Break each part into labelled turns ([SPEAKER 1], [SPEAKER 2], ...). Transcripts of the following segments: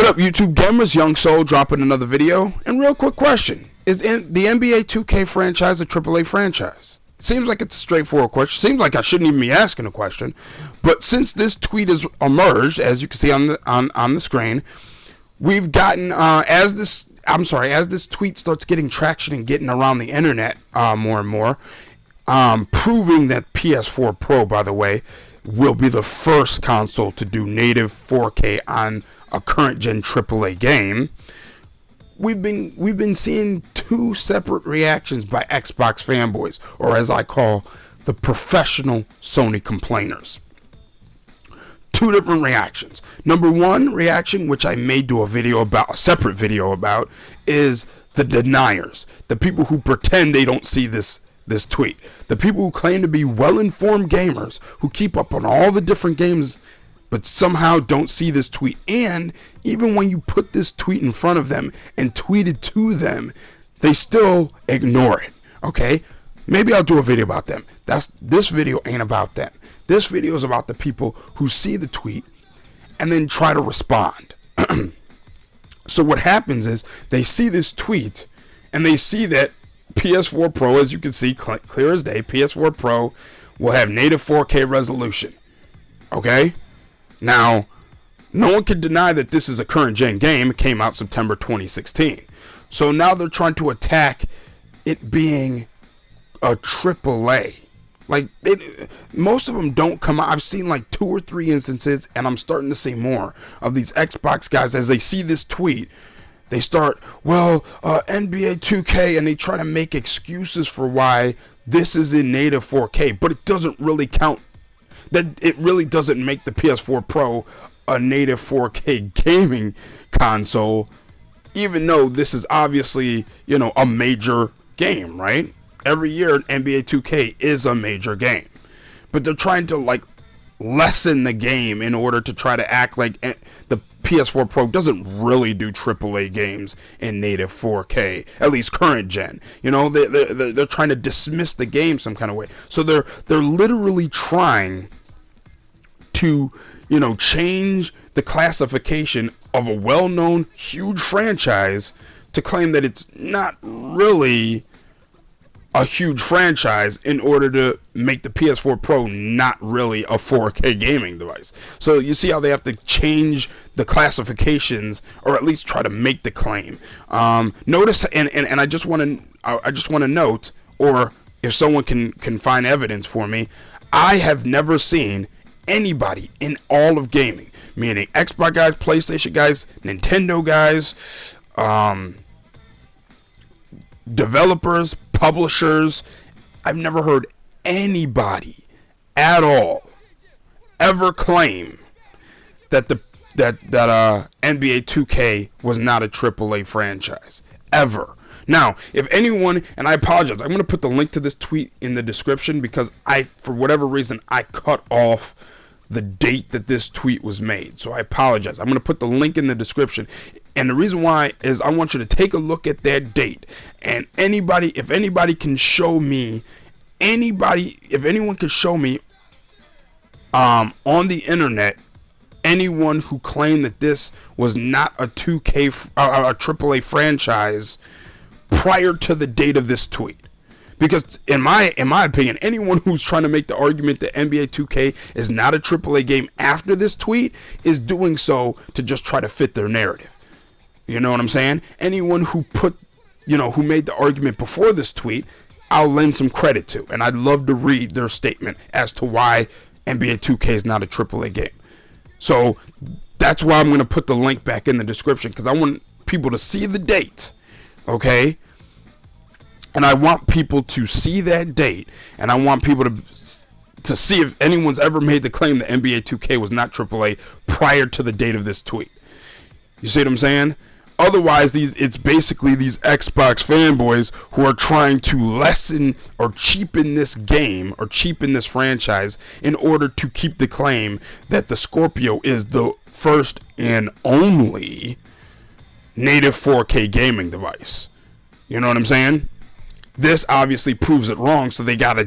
[SPEAKER 1] What up, YouTube gamers? Young Soul dropping another video. And real quick question. Is the NBA 2K franchise a AAA franchise? Seems like it's a straightforward question. Seems like I shouldn't even be asking a question. But since this tweet has emerged, as you can see on the screen, we've gotten, as this tweet starts getting traction and getting around the internet more and more, proving that PS4 Pro, by the way, will be the first console to do native 4K on a current gen AAA game. We've been seeing two separate reactions by Xbox fanboys, or as I call the professional Sony complainers. Two different reactions. Number one reaction, which I may do a separate video about, is the deniers, the people who pretend they don't see this tweet, the people who claim to be well-informed gamers who keep up on all the different games but somehow don't see this tweet. And even when you put this tweet in front of them and tweet it to them, they still ignore it. Okay, maybe I'll do a video about them. This video ain't about them. This video is about the people who see the tweet and then try to respond. So what happens is they see this tweet and they see that PS4 Pro, as you can see clear as day, PS4 Pro will have native 4K resolution. Okay? Now, no one can deny that this is a current gen game. It came out September 2016. So now they're trying to attack it being a AAA. Like, most of them don't come out. I've seen like 2 or 3 instances, and I'm starting to see more of these Xbox guys as they see this tweet. They start, NBA 2K, and they try to make excuses for why this is in native 4K, but it doesn't really count. That it really doesn't make the PS4 Pro a native 4K gaming console, even though this is obviously, a major game, right? Every year NBA 2K is a major game, but they're trying to lessen the game in order to try to act like the PS4 Pro doesn't really do AAA games in native 4K, at least current gen. They're trying to dismiss the game some kind of way. So they're literally trying to, change the classification of a well-known huge franchise to claim that it's not really a huge franchise in order to make the PS4 Pro not really a 4K gaming device. So you see how they have to change the classifications, or at least try to make the claim. Notice, and I just want to note, or if someone can find evidence for me, I have never seen anybody in all of gaming, meaning Xbox guys, PlayStation guys, Nintendo guys, developers, publishers, I've never heard anybody at all ever claim that NBA 2K was not a AAA franchise ever. Now, if anyone, and I apologize, I'm going to put the link to this tweet in the description because for whatever reason, I cut off the date that this tweet was made. So I apologize. I'm going to put the link in the description. And the reason why is I want you to take a look at that date. And if anybody can show me, if anyone can show me on the internet, anyone who claimed that this was not a AAA franchise prior to the date of this tweet. Because in my opinion, anyone who's trying to make the argument that NBA 2K is not a AAA game after this tweet is doing so to just try to fit their narrative. You know what I'm saying? Anyone who who made the argument before this tweet, I'll lend some credit to, and I'd love to read their statement as to why NBA 2K is not a AAA game. So that's why I'm going to put the link back in the description, because I want people to see the date, okay? And I want people to see that date, and I want people to see if anyone's ever made the claim that NBA 2K was not AAA prior to the date of this tweet. You see what I'm saying? Otherwise, it's basically these Xbox fanboys who are trying to lessen or cheapen this game or cheapen this franchise in order to keep the claim that the Scorpio is the first and only native 4K gaming device. You know what I'm saying? This obviously proves it wrong, so they gotta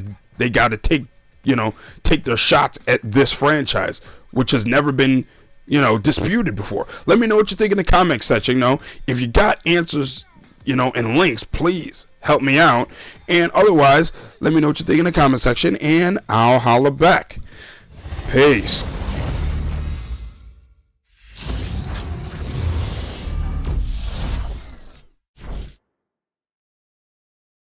[SPEAKER 1] take their shots at this franchise, which has never been disputed before. Let me know what you think in the comment section. If you got answers, and links, please help me out. And otherwise, let me know what you think in the comment section, and I'll holla back. Peace.